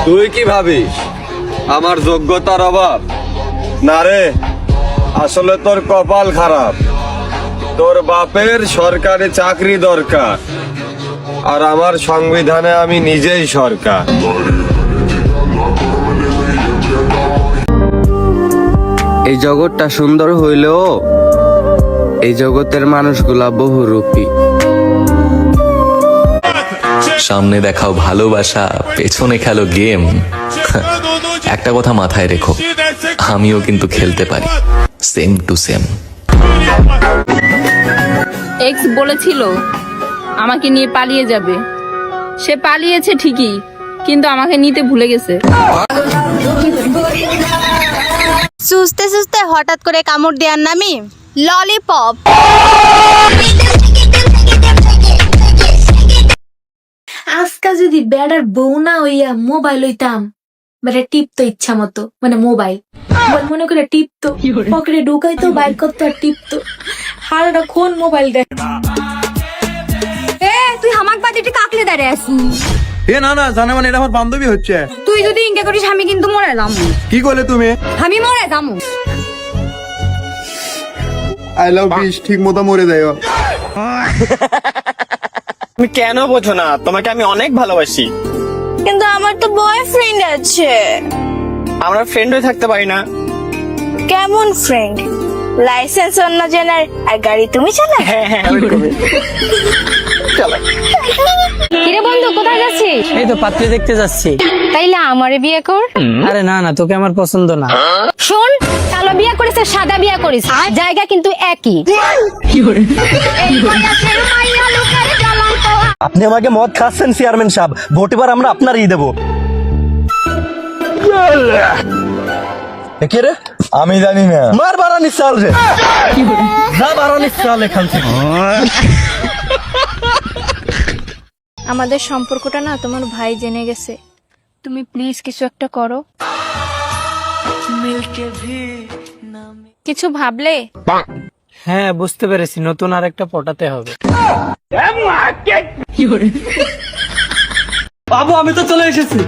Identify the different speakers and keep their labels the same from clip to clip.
Speaker 1: তুই কি ভাবিস আমার যোগ্যতার অভাব? না রে, আসলে তোর কপাল খারাপ। তোর বাপের সরকারি চাকরি দরকার, আর আমার সংবিধানে আমি নিজেই সরকার। এই জগৎটা সুন্দর হইলেও এই জগতের মানুষগুলা বহুরূপী।
Speaker 2: সামনে দেখাও ভালোবাসা, পেছনে খেলো গেম। একটা কথা মাথায় রেখো, আমিও কিন্তু খেলতে পারি, সেম টু সেম।
Speaker 3: এক্স বলেছিল আমাকে নিয়ে পালিয়ে যাবে। সে পালিয়েছে ঠিকই, কিন্তু আমাকে নিতে ভুলে গেছে।
Speaker 4: সুস্তে সুস্তে হঠাৎ করে কামড় দেওয়ার নামই ললিপপ।
Speaker 5: আজকা যদি বেড়ার বউ না হইয়া মোবাইল হইতাম, বেড়া টিপতো ইচ্ছা মতো, মানে মোবাইল মনে করে টিপতো, পকেটে ঢুকাইতো, বাইর করতো আর টিপতো। হারাটা কোন মোবাইল দেখ।
Speaker 4: তুই হামাক বাড়িতে কাকলে দাঁড়িয়ে আসিস।
Speaker 6: না না জানা মানে এটা আমার বান্ধবী হচ্ছে।
Speaker 4: তুই যদি ইনকে করিস আমি কিন্তু মরে যাবো।
Speaker 6: কি করলে তুমি?
Speaker 4: আমি মরে যাবো।
Speaker 6: আই লাভ বিশ ঠিক মতো মরে যাও।
Speaker 7: তুমি কেন বোঝো না? তোমাকে আমি অনেক ভালোবাসি।
Speaker 4: কিন্তু আমার তো বয়ফ্রেন্ড আছে।
Speaker 7: আমরা ফ্রেন্ড হয়ে থাকতে পারি না?
Speaker 4: কেমন ফ্রেন্ড? লাইসেন্স অন্য জেনার আর গাড়ি তুমি চালা?
Speaker 7: হ্যাঁ হ্যাঁ ওইরকমই। চলো।
Speaker 8: কিরে বন্ধু, কোথায় যাচ্ছিস?
Speaker 9: এই তো পাত্রী দেখতে যাচ্ছি।
Speaker 8: তাইলে আমারে বিয়ে কর।
Speaker 9: আরে না না, তোকে আমার পছন্দ না।
Speaker 8: শোন, কালো বিয়ে করিস আর সাদা বিয়ে করিস, জায়গা কিন্তু একই।
Speaker 7: আপনি আমাকে মদ খাচ্ছেন চেয়ারম্যান সাহেব, ভোট এবার আমরা আপনারই দেবো। কে রে?
Speaker 6: আমি জানি না।
Speaker 7: মার বারানি চাল রে, যা বারানি চাল এখান থেকে।
Speaker 8: আমাদের সম্পর্কটা না তোমার ভাই জেনে গেছে, তুমি প্লিজ কিছু একটা করো। কিছু ভাবলে?
Speaker 9: হ্যাঁ বুঝতে পেরেছি, নতুন আর একটা পটাতে হবে।
Speaker 7: বাবু আমি তো চলে এসেছি।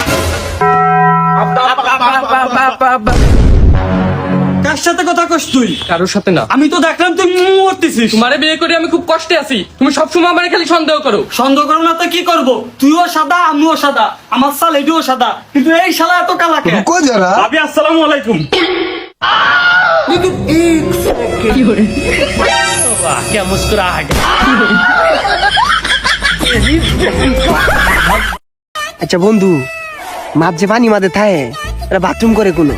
Speaker 7: কার সাথে কথা কস তুই?
Speaker 10: কারোর সাথে না।
Speaker 7: আমি তো দেখলাম তুই মরতেছিস।
Speaker 10: তোমারে বিয়ে করে আমি খুব কষ্টে আছি, তুমি সবসময় আমার খালি সন্দেহ করো।
Speaker 7: সন্দেহ করবো না তো কি করবো? তুইও সাদা আমিও সাদা, আমার সাল এটিও সাদা, কিন্তু এই শালা এত কালা কেন?
Speaker 6: কো যারা?
Speaker 7: ভাবি আসসালামু আলাইকুম।
Speaker 9: আচ্ছা বন্ধু, মাপ যে পানি মাঝে থাকে, এটা বাথরুম করে কোনো?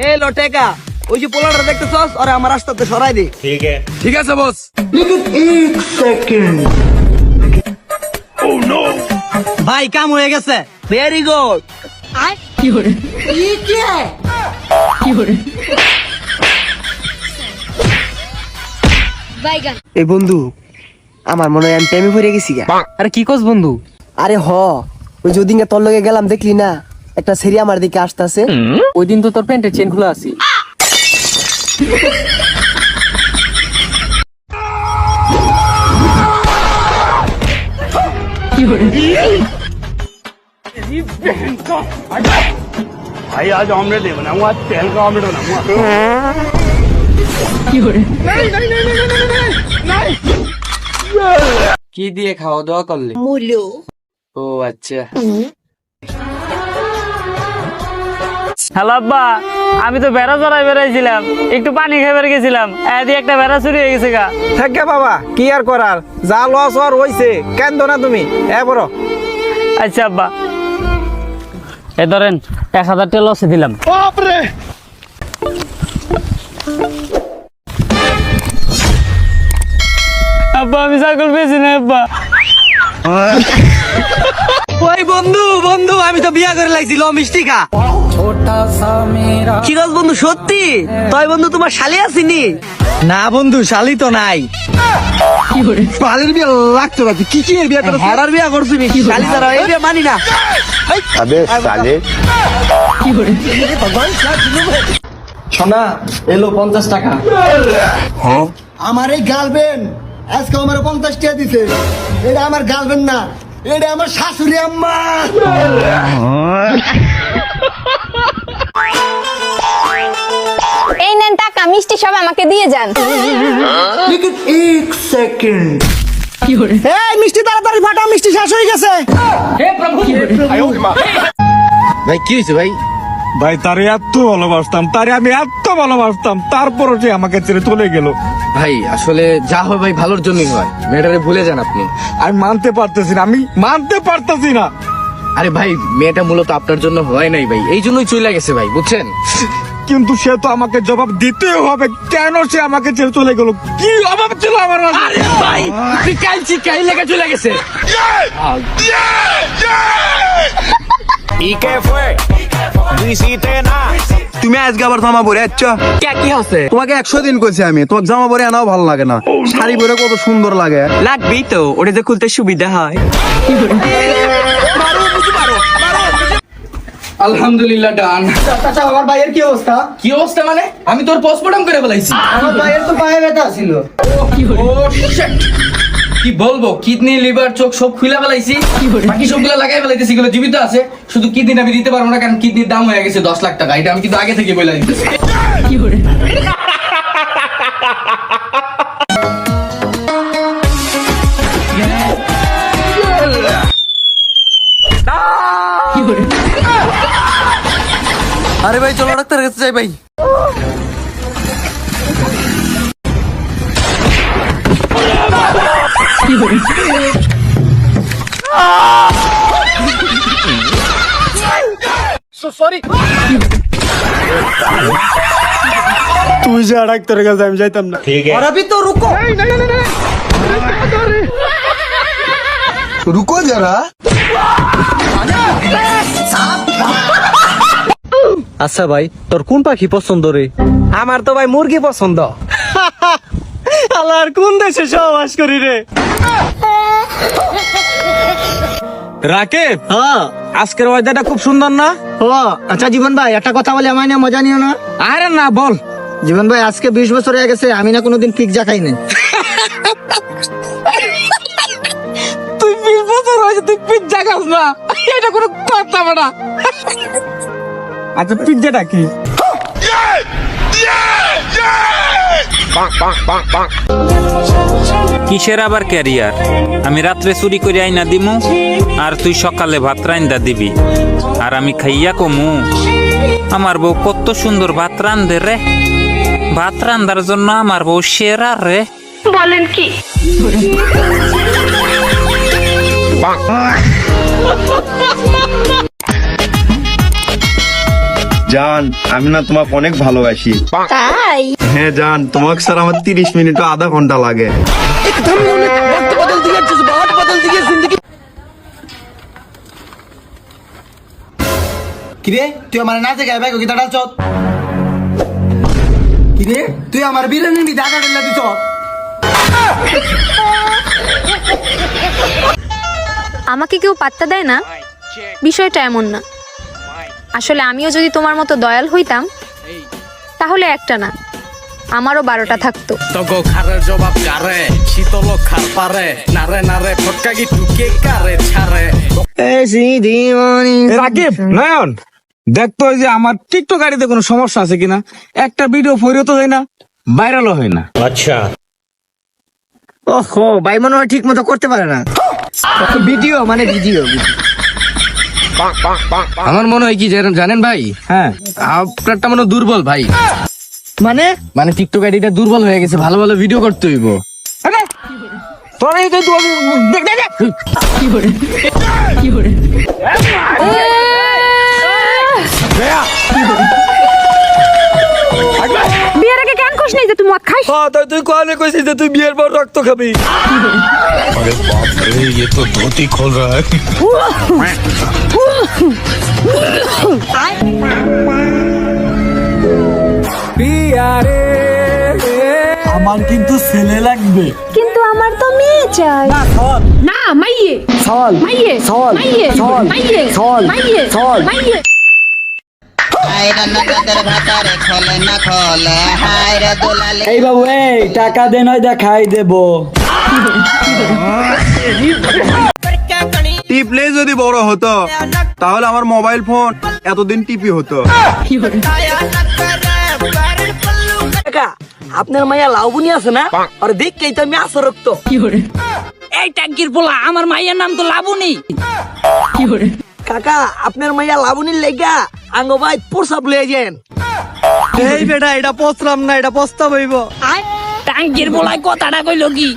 Speaker 9: এই লটেকা, ওই যে পোলাটা দেখতেছস, আরে আমার রাস্তাতে সরাই দে।
Speaker 10: ঠিক আছে বস।
Speaker 9: ভাই কাম হয়ে গেছে, ভেরি গুড। এই বন্ধু, আমার মনে হয় আমি প্রেমে পড়ে গেছি গা।
Speaker 10: আরে কি কস বন্ধু?
Speaker 9: আরে হ, ওই যদিন তোর লগে গেলাম দেখলি না, একটা সেরি আমার দিকে আসতেছে।
Speaker 10: ওই দিন তো তোর প্যান্টের চেন খোলা আছে।
Speaker 7: भाई आज ऑमलेट नहीं बनाऊंगा, आज तेल का ऑमलेट बनाऊंगा।
Speaker 9: কি দিয়ে খাওয়া দাওয়া করলে?
Speaker 4: মূল্য।
Speaker 9: ও আচ্ছা।
Speaker 10: হ্যালো আব্বা, আমি তো বেড়া চড়াই বেড়াইছিলাম, একটু পানি খাইবার গেছিলাম, এদিকে একটা বেড়া চুরি হয়ে গেছে গা।
Speaker 9: থাকে বাবা, কি আর করার, যা লস হওয়ার হইছে, কেন না তুমি বড়।
Speaker 10: আচ্ছা আব্বা, এ ধরেন 1000 টাকা লসে দিলাম। আব্বা আমি ছাগল পেয়েছি না আব্বা।
Speaker 9: ওই বন্ধু বন্ধু আমি তো বিয়া করে লাগছিল মিষ্টি খা কি গো বন্ধু সত্যি তাই বন্ধু তোমার শালি আসিনি না বন্ধু শালি তো নাই শালির বিয়া লাগতো না কি কি এর বিয়া তো হাড়ার বিয়া করছিস কি শালি ছাড়া এই বিয়া মানি না
Speaker 6: আবে সালে
Speaker 9: সোনা এলো 50 টাকা
Speaker 6: আমার এই গার্লফ্রেন্ড আজকে আমার 50 টাকা দিছে এটা আমার গার্লফ্রেন্ড না এটা আমার শাশুড়ি আম্মা
Speaker 4: এই নেন টাকা, মিষ্টি সব আমাকে দিয়ে যান।
Speaker 6: লেকিন 1 সেকেন্ড
Speaker 9: এই মিষ্টি তাড়াতাড়ি ফাটা মিষ্টি শেষ হয়ে গেছে
Speaker 6: ভাই কি হয়েছে ভাই
Speaker 7: ভাই তারে এত ভালোবাসতাম, তারে আমি এত ভালোবাসতাম, তারপরও সে আমাকে ছেড়ে চলে গেল।
Speaker 6: ভাই আসলে যা হয় ভাই ভালোর জন্যই হয়, মেয়েটারে ভুলে যান আপনি।
Speaker 7: আমি মানতে পারতেছি না, আমি মানতে পারতেছি না।
Speaker 6: আরে ভাই মেয়েটা মূলত আপনার জন্য হয় নাই ভাই, এই জন্যই চলে গেছে ভাই, বুঝছেন?
Speaker 7: কিন্তু সে তো আমাকে জবাব দিতেই হবে, কেন সে আমাকে ছেড়ে চলে গেল? কি অভাব ছিল আমার মাঝে?
Speaker 6: আরে ভাই তুই কালছি কাল লেগে চলে গেছে।
Speaker 11: তুমি আজকে আবার জামা পরে আচ্ছা
Speaker 9: কি আছে
Speaker 11: তোমাকে 100 দিন কইছি আমি, তোমাকে জামা পরে আনাও ভালো লাগে না, শাড়ি পরে কত সুন্দর লাগে।
Speaker 9: লাগবেই তো, ওটা যে খুলতে সুবিধা হয়।
Speaker 6: আলহামদুলিল্লাহ ডান।
Speaker 9: আচ্ছা আমার ভাইয়ের কি অবস্থা?
Speaker 6: কি অবস্থা মানে? আমি তোর পোস্টমর্টম করে ফেলাইছি।
Speaker 9: আমার ভাইয়ের তো পায়ে ব্যথা ছিল।
Speaker 6: ও শিট, কি বলবো, কিডনি লিভার চোখ সব খুলে ফেলাইছি, বাকি সবগুলো লাগাই ফেলাইতেছি, এগুলো জীবিত আছে, শুধু কিডনিটা আমি দিতে পারবো না, কারণ কিডনির দাম হয়ে গেছে 10 লাখ টাকা, এটা আমি কিন্তু আগে থেকে বলে দিতেছি।
Speaker 11: আরে ভাই চলো ডাক্তার কাছে যাই ভাই।
Speaker 7: তুই যা ডাক্তারের কাছে, আমি যাইতাম না।
Speaker 9: और अभी तो रुको
Speaker 11: রুকো যারা।
Speaker 9: আচ্ছা ভাই তোর কোন পাখি পছন্দ রে? আমার তো ভাই মুরগি পছন্দ।
Speaker 7: আল্লাহর কোন দেশে সহবাস করি রে? রাকিব,
Speaker 9: হ্যাঁ
Speaker 7: আজকের ওয়েদারটা খুব সুন্দর না?
Speaker 9: ও আচ্ছা জীবন ভাই একটা কথা বলে আমায় না মজা নিও না।
Speaker 7: আরে না, বল।
Speaker 9: জীবন ভাই আজকে 20 বছর হয়ে গেছে আমি না কোনোদিন পিৎজা খাই নাই।
Speaker 7: তুই 20 বছর হয়েছে তুই পিজ্জা খাস না, এটা কোনো কথা বড়া। আচ্ছা পিজ্জাটা কি?
Speaker 12: কিসের আবার ক্যারিয়ার? আমি রাত্রে চুরি করে আইনা দিমু, আর তুই সকালে ভাত রান্দা দিবি, আর আমি খাইয়া কমু। আমার বউ কত সুন্দর ভাত রান্ধে রে, ভাত রান্দার জন্য আমার বউ সেরা রে।
Speaker 8: বলেন কি?
Speaker 11: জান আমি না তোমাকে অনেক ভালোবাসি।
Speaker 4: তাই
Speaker 11: হ্যাঁ জান, তোমাকে স্যার আমার 30 মিনিট আধা ঘন্টা লাগে।
Speaker 9: কিরে তুই আমার না জায়গায় ব্যাগ কি দাঁড়াছ? কিরে তুই আমার বিরিয়ানি নি দাঁড়া ঢেলে দিছ?
Speaker 8: আমাকে কেউ পাত্তা দেয় না, বিষয়টা এমন না। আসলে আমিও যদি তোমার মতো দয়াল হইতাম তাহলে একটা না আমারও 12টা থাকতো।
Speaker 6: তগো খারের জবাব কারে, শীতল খার পারে, নারে নারে ফটকা কি টুকে কারে ছাড়ে।
Speaker 7: রাকিব, নয়ন, দেখ তো ওই যে আমার টিকটক গাড়িতে কোনো সমস্যা আছে কিনা। একটা ভিডিও ফরিও তো যায় না, ভাইরালও হয় না।
Speaker 9: ওহো ভাই মনে হয় ঠিক মতো করতে পারে না ভিডিও মানে ভিডিও।
Speaker 6: আমার মনে হয় কি জানেন ভাই,
Speaker 7: হ্যাঁ,
Speaker 6: আপনারটা মনে হয় দুর্বল ভাই,
Speaker 9: মানে
Speaker 6: মানে টিকটক আইডিটা দুর্বল হয়ে গেছে, ভালো ভালো ভিডিও করতে হইব।
Speaker 7: তোর এই তো দেখ দেখ দেখ।
Speaker 8: বিয়ের আগে কেন খুশ নেই যে তুই মদ খাইস?
Speaker 9: হ্যাঁ তাই তুই কোয়ানে কইছিস যে তুই বিয়ের পর রক্ত খাবি। আমার কিন্তু ছেলে লাগবে।
Speaker 4: কিন্তু আমার তো মেয়ে চাই।
Speaker 5: না মাইয়ে
Speaker 9: ছল
Speaker 5: মাইয়ে
Speaker 9: ছল
Speaker 5: মাইয়ে
Speaker 9: ছল
Speaker 5: মাইয়ে
Speaker 9: ছল
Speaker 5: মাইয়ে
Speaker 9: ছল
Speaker 5: মাইয়ে
Speaker 9: এই বাবু এই টাকা দে নয় দেখাই দেবো।
Speaker 11: টিপলে যদি বড় হতো তাহলে আমার মোবাইল ফোন এতদিন টিপি হতো।
Speaker 9: কাকা আপনার মাইয়া লাউবুনি আছে না, আর দেখকেই তো আমি আসর রক্ত।
Speaker 10: এই ট্যাঙ্কির পোলা আমার মাইয়ের নাম তো লাবণী।
Speaker 9: কাকা আপনার মাইয়া লাবুনির লেগা আঙ্গ ভাই প্রসাব লয়ে যান। এই বেটা এটা পস্তাম না, এটা পস্তাব হইব।
Speaker 10: ট্যাঙ্কির পোলায় কথাটা কইলো কি